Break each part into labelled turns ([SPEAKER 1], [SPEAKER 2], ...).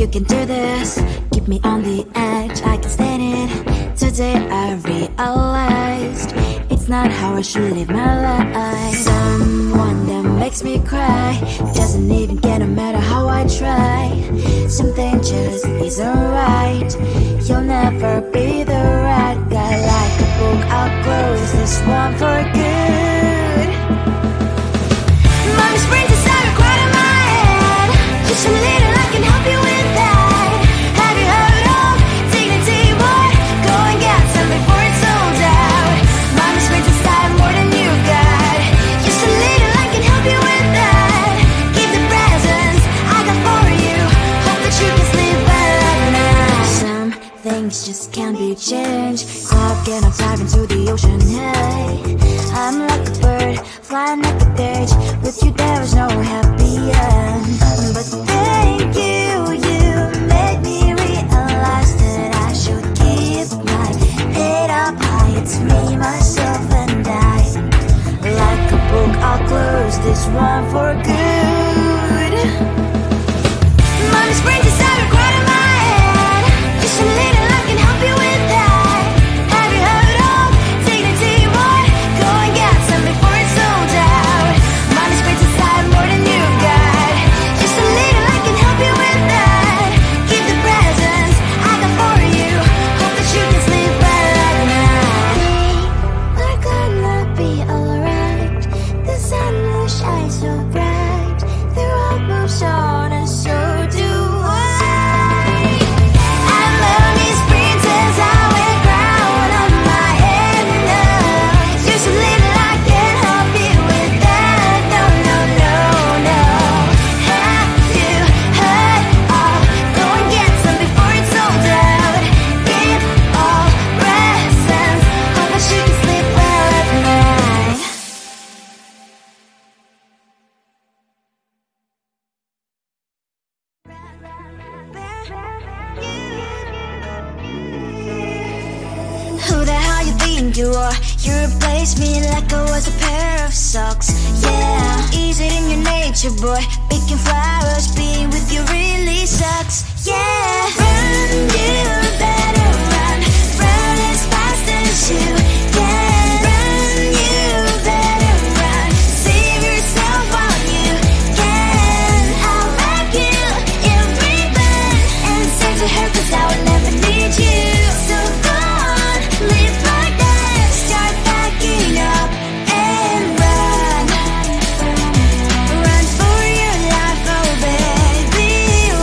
[SPEAKER 1] you can do this. Keep me on the edge, I can stand it. Today I realized it's not how I should live my life. Someone that makes me cry doesn't even care no matter how I try. Something just isn't right. You'll never be the right guy. Like a book, I'll close this one for good. Mommy's brains inside are quite in my head. Just a little, I can help you with that. Have you heard of dignity, boy? Go and get some before it's sold out. Mommy's brains inside more than you got. Just a little, I can help you with that. Keep the presents I got for you. Hope that you can sleep well at night. Some things just can't be changed. Clock and I'm diving to the ocean, hey. I'm like a bird, flying like a cage. With you there was no happy end. But thank you, you made me realize that I should keep my head up high. It's me, myself and I. Like a book, I'll close this one for good. Mommy's brains inside are quite in my head. Just a little, I can help you with that. Have you heard of dignity, boy? Go and get some before it's sold out. Mommy's brains inside more than you got. Just a little, I can help you with that. Keep the presents I got for you. Hope that you can sleep well at night. We're gonna be alright. The sun will shine so bright. The road moves on and so do I. I love these princess, I wear crown on my head now. Just a little, I can help you with that. No, no, no, no. Have you heard of? Go and get some before it's sold out. Give all presents. Hope that you can sleep well at night. Who the hell you think you are? You replaced me like I was a pair of socks. Yeah, is it in your nature, boy? Picking flowers, being with you really sucks. Yeah, run, you better run. Run as fast as you can. Run, you better run. Save yourself while you can. I'll wrap you in ribbon and send to her, 'cause I will never need you. So go on, live like that. Start packing up and run. Run for your life, oh baby,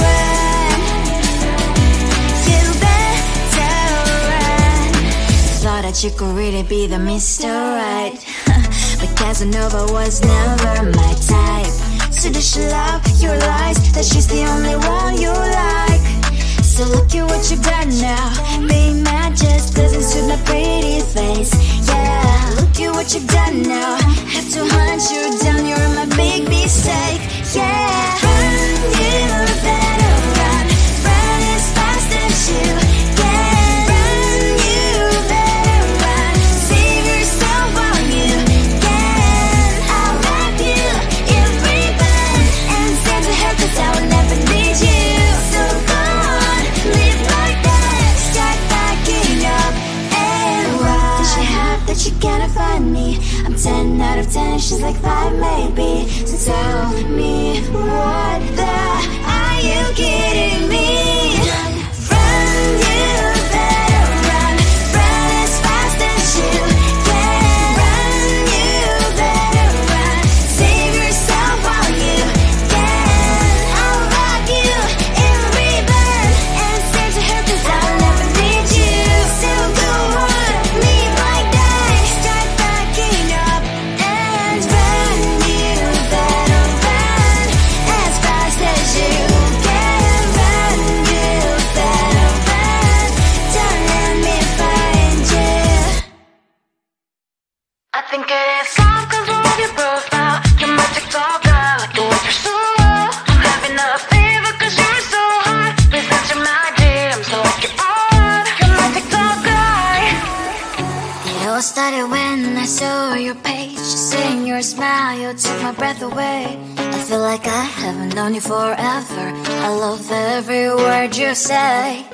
[SPEAKER 1] run. You better run. Thought that you could really be the Mr. Right. But Casanova was never my type. So does she love your lies? That she's the only one you like? So look at what you've done now. Being mad just doesn't suit my pretty face. Yeah, look at what you've done now. Have to hunt you down, you're my big mistake. Yeah, run, you better run. Run as fast as you can. Run, you better run. Save yourself while you can. I'll wrap you in ribbon and send to her, 'cause I will never need you. So go on, live like that. Start packing up and run. Does she have that you cannot find me? I'm 10 out of 10, she's like 5 maybe. So tell me, what the are you kidding me? Run, you better run. Run as fast as you can. Run, you better run. Save yourself while you can. I'll wrap you in ribbon and send to her, 'cause I'll never need you. So go on, live like that. Start packing up and run. You better run as fast as you can. Run, you better run. Don't let me find you. I think it is soft 'cause of your profile. You're my TikTok guy, like the way you're so low. I'm having a fever 'cause you're so hot. Please answer my DMs so I can on. You're my TikTok guy. It all started when I saw your page. Seeing your smile, you took my breath away. I feel like I haven't known you forever. I love every word you say.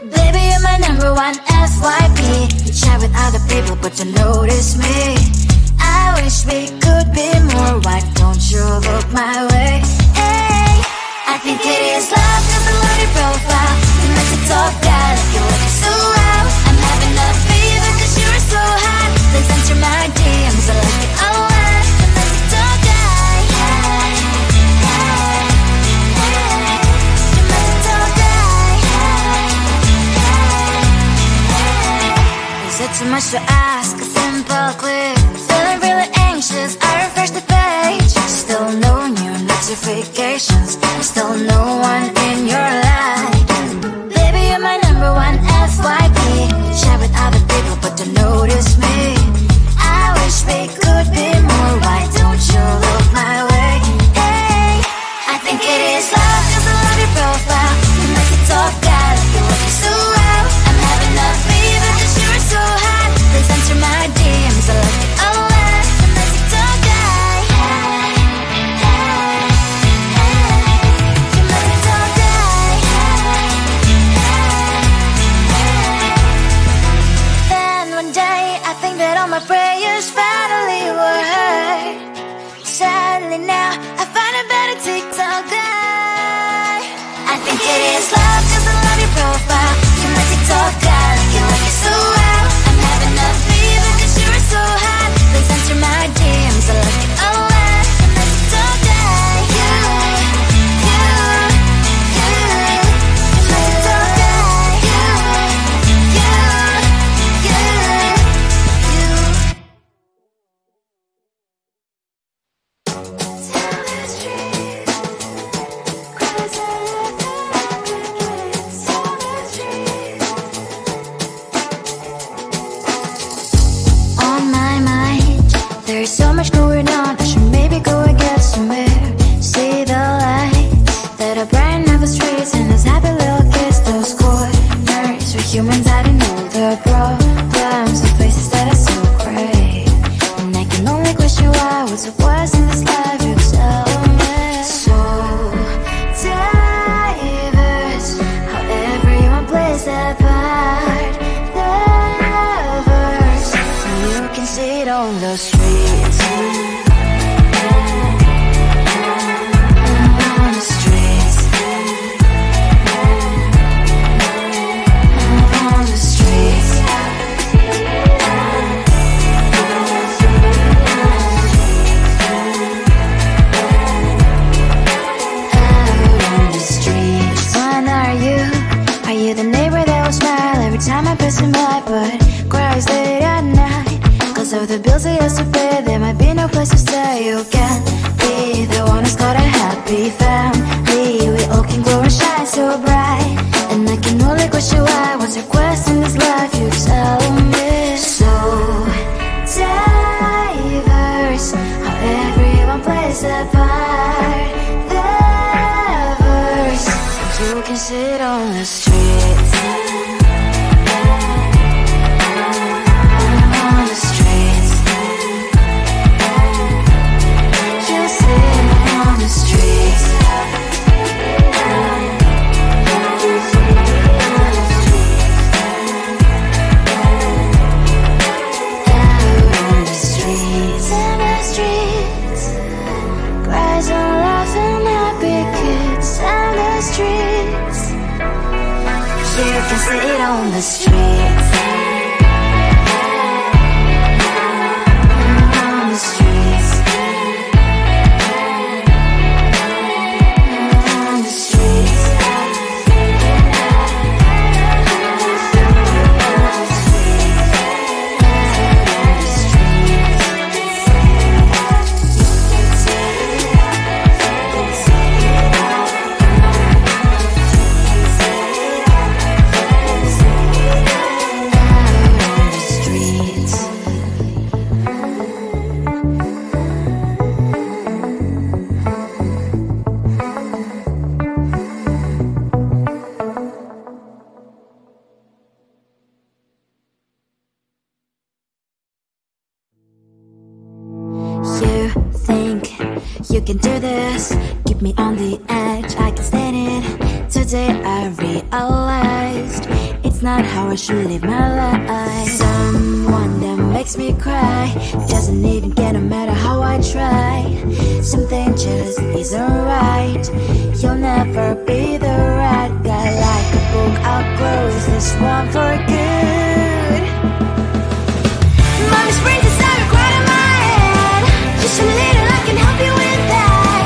[SPEAKER 1] Baby, you're my number one FYP. You chat with other people, but you notice me. I wish we could be more. Why don't you look my way? Hey, I think it is love, cause I love your profile. You make it talk guy, like you look so well. I'm having a fever, cause you're so hot. Please answer my DMs, I like it a lot. You make it talk guy, hey, hey, hey. You make it talk guy, hey, hey, hey. Is it too much to ask? A simple click. Feeling really anxious, I refresh the page. Still no new notifications. Still no one in your life. Baby, you're my number one FYP. Share with other people, but don't notice me. I wish we could be more. Why don't you look my way? Hey, I think it is love, cause I love your profile. You make it talk guy, like you look so well. I'm having a fever, cause you're so hot. Please answer my DMs, I like it a lot. You make it talk guy, hey, hey, hey. You make it talk guy, hey, hey, hey. Then one day I think that all my prayers finally were heard. Sadly now I find a better TikTok guy. I think it is love, cause I love your profile. You my TikTok guy, like it so well. I'm having a fever, cause you're so hot. Please answer my DMs, I like it a lot. You my TikTok guy, you my TikTok guy, on my mind, there's so much going on. I should maybe go and get somewhere. See the lights that are brighten up the streets, and those happy little kids, those corners where humans hiding all their problems, the places that are so great. And I can only question why, what's the worst in this life, you tell me. So diverse, how everyone plays their part. Lovers, you can see it on the streets. On the streets. On the streets. Out on the streets. When are you the neighbor that will smile every time I pass him by, but cries late at night? Cause of the bills he has to pay, there might be no place to stay. You can be the one who's got a happy family. We all can glow and shine so bright. And I can only question why, what's your quest in this life, you tell me. So diverse, how everyone plays their part. Lovers, you can sit on the streets. On the streets. You sit on the streets. Out on the streets. In the streets. Cries and laughing happy kids. In the streets. You can sit on the streets. On the streets. On the streets. can do this. Keep me on the edge, I can stand it. Today I realized it's not how I should live my life. Someone that makes me cry doesn't even get no matter how I try. Something just isn't right. You'll never be the right guy. Like a book, I'll close this one for good. Mommy's brains inside are quite in my head. Just a little, I can help you with that.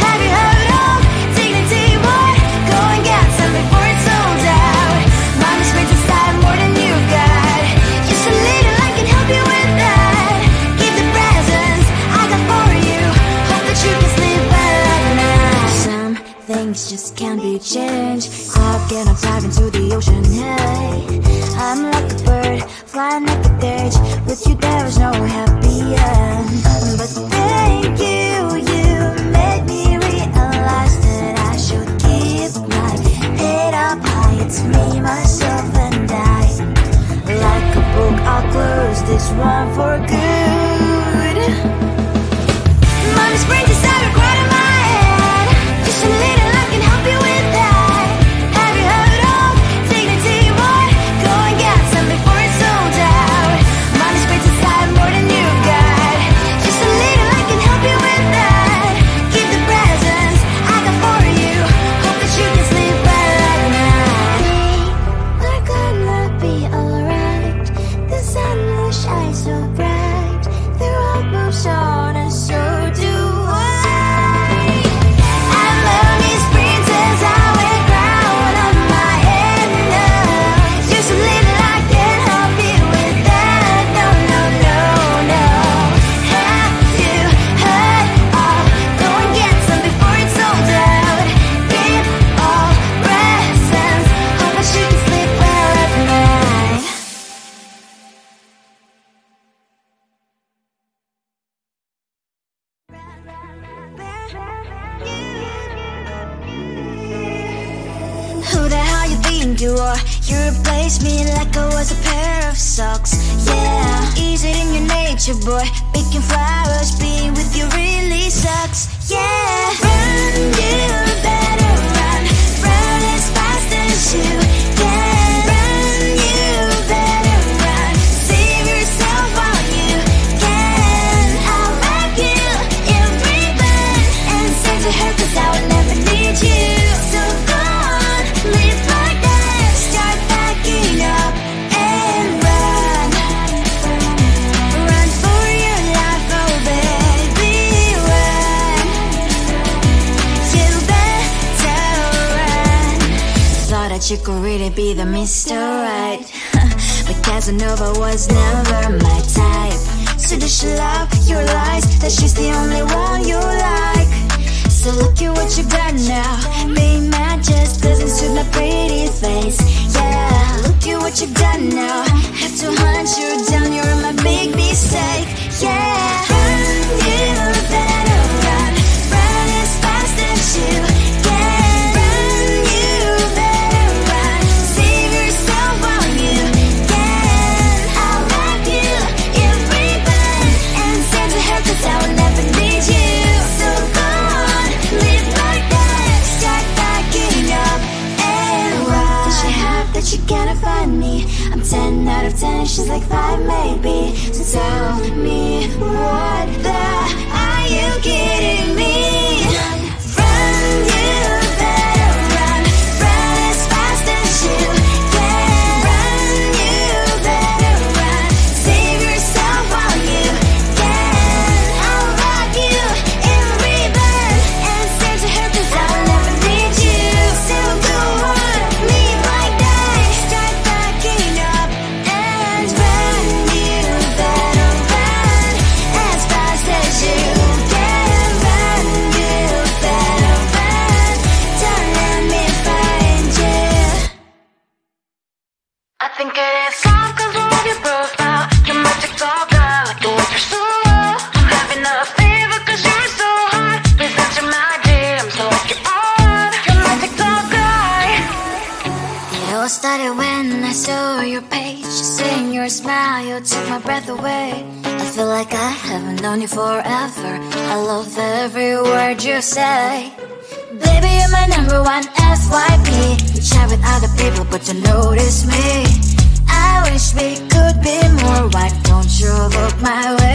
[SPEAKER 1] Have you heard of dignity, boy? Go and get some before it's sold out. Mommy's brains inside more than you got. Just a little, I can help you with that. Keep the presents I got for you. Hope that you can sleep well at night. Some things just can't be changed. Cloud and I'm diving to the ocean, hey. I'm like a bird, flying up the cage. With you there was no happy end. But thank you, you made me realize that I should keep my head up high. It's me, myself and I. Like a book, I'll close this one for good. Mommy's brains inside are quite in my head. Just a little, I can help you with that. Have you heard of dignity, boy? Go and get some before it's sold out. Mommy's brains inside more than you got. Just a little, I can help you with that. Keep the presents I got for you. Hope that you can sleep well at night. We're gonna be alright. The sun will shine so bright. The road moves on and so do I. And mommy's princess, I wear crown on my head now. Just a little, I can help you with that. No, no, no, no. Have you heard of? Go and get some before it's sold out. Give all presents. Hope that you can sleep well at night. Who the hell you think you are? You replaced me like I was a pair of socks. Yeah, is it in your nature, boy? Picking flowers, being with you really sucks. Yeah, run, you better run. Run as fast as you can. Run, you better run. Save yourself while you can. I'll wrap you in ribbon and send to her, 'cause I will never need you. So go on, live like that. Start packing up and run. Run for your life, oh baby, run. You better run. Thought that you could really be the Mr. Right. But Casanova was never my type. So does she love your lies? That she's the only one you like. So look at what you got now. Being mad just doesn't suit my pretty face. Yeah, look at what you got now. Have to hunt you down, you're my big mistake. Yeah, run, you better run. Run as fast as you can. Run, you better run. Save yourself while you can. I'll wrap you in ribbon and send to her, 'cause I will never need you. So go on, live like that. Start packing up and run. Does she have that you cannot find me? I'm 10 out of 10, she's like 5 maybe. So tell me, what the are you kidding me? Run, you better run. Run as fast as you can. Run, you better run. Save yourself while you can. I'll wrap you in ribbon and send to her, 'cause I will never need you. So go on, live like that. Start packing up and run. You better run as fast as you can. Run, you better run. Don't let me find you. I think it is soft 'cause of your profile. Your magic dog, I like the way you're so low. I'm having a fever 'cause you're so hot. Please answer my DMs so I can on. Your magic dog guy. Yeah, it was started when I saw your page. Seeing your smile, you took my breath away. I feel like I haven't known you forever. I love every word you say. Baby, you're my number one FYP. You chat with other people, but you notice me. I wish we could be more. Why don't you look my way?